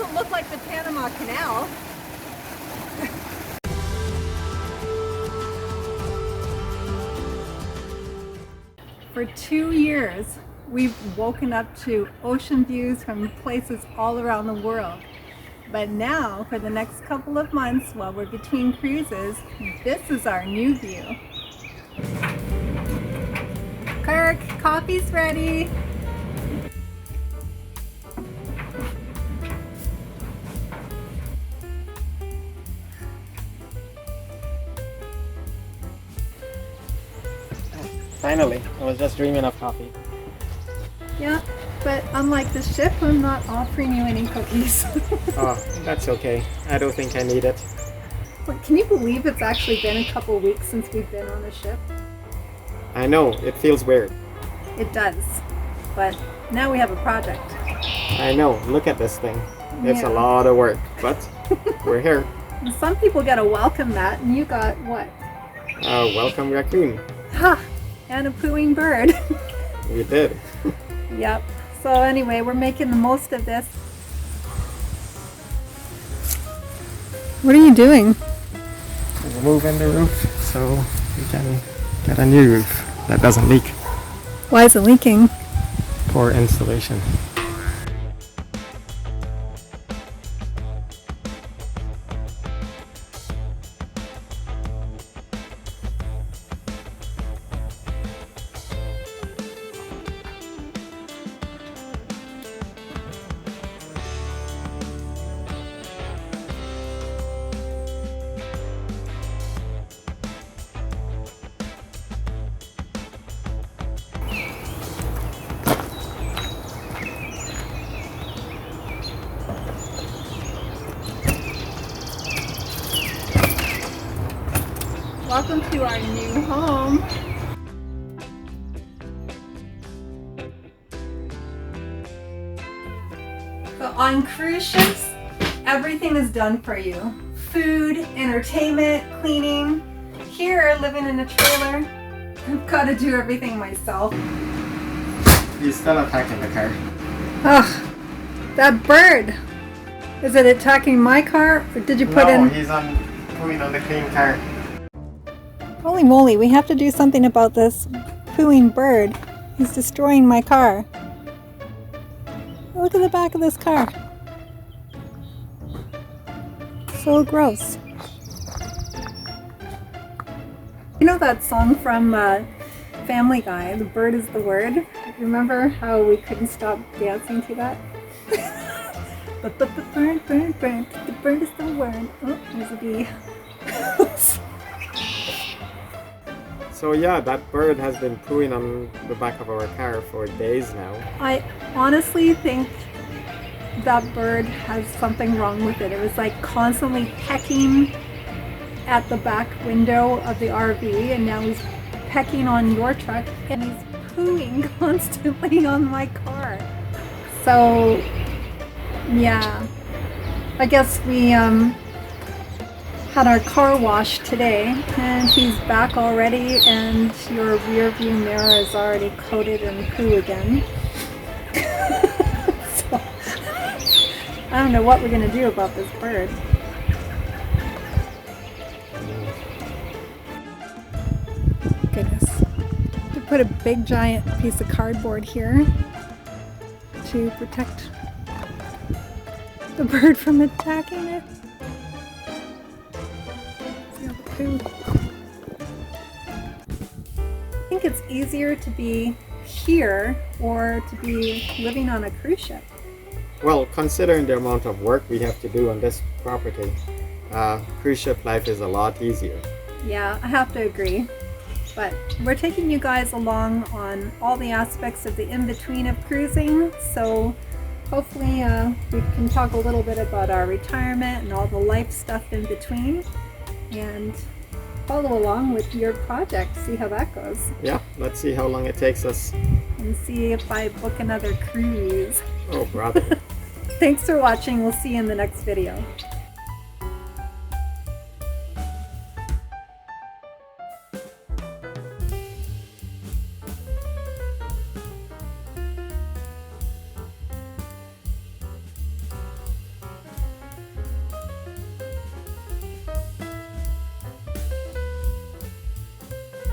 doesn't look like the Panama Canal. For 2 years, we've woken up to ocean views from places all around the world. But now, for the next couple of months, while we're between cruises, this is our new view. Kirk, coffee's ready. Finally, I was just dreaming of coffee. Yeah, but unlike the ship, I'm not offering you any cookies. Oh, that's okay. I don't think I need it. But can you believe it's actually been a couple weeks since we've been on the ship? I know, it feels weird. It does, but now we have a project. I know, look at this thing. It's Yeah. a lot of work, but we're here. Some people gotta welcome that, and you got what? Welcome raccoon. Ha! And a pooing bird. We did. Yep. So anyway, we're making the most of this. What are you doing? We're moving the roof so we can get a new roof that doesn't leak. Why is it leaking? Poor installation. Welcome to our new home. So on cruise ships, everything is done for you. Food, entertainment, cleaning. Here, living in a trailer, I've got to do everything myself. He's still attacking the car. Ugh, that bird. Is it attacking my car, or did you put in? he's pulling on the clean car. Holy moly, we have to do something about this pooing bird. He's destroying my car. Look at the back of this car. So gross. You know that song from Family Guy, The Bird is the Word? Remember how we couldn't stop dancing to that? But the bird, the bird is the word. Oh, there's a bee. So yeah, that bird has been pooing on the back of our car for days now. I honestly think that bird has something wrong with it. It was like constantly pecking at the back window of the RV, and now he's pecking on your truck, and he's pooing constantly on my car. So yeah, I guess we had our car wash today, and he's back already, and your rear view mirror is already coated in poo again. So I don't know what we're gonna do about this bird. Goodness. We put a big giant piece of cardboard here to protect the bird from attacking it. See all the poo. I think it's easier to be here or to be living on a cruise ship. Well, considering the amount of work we have to do on this property, cruise ship life is a lot easier. Yeah, I have to agree. But we're taking you guys along on all the aspects of the in-between of cruising, so hopefully we can talk a little bit about our retirement and all the life stuff in between, and follow along with your project, see how that goes. Yeah, let's see how long it takes us. And see if I book another cruise. Oh, brother. Thanks for watching. We'll see you in the next video.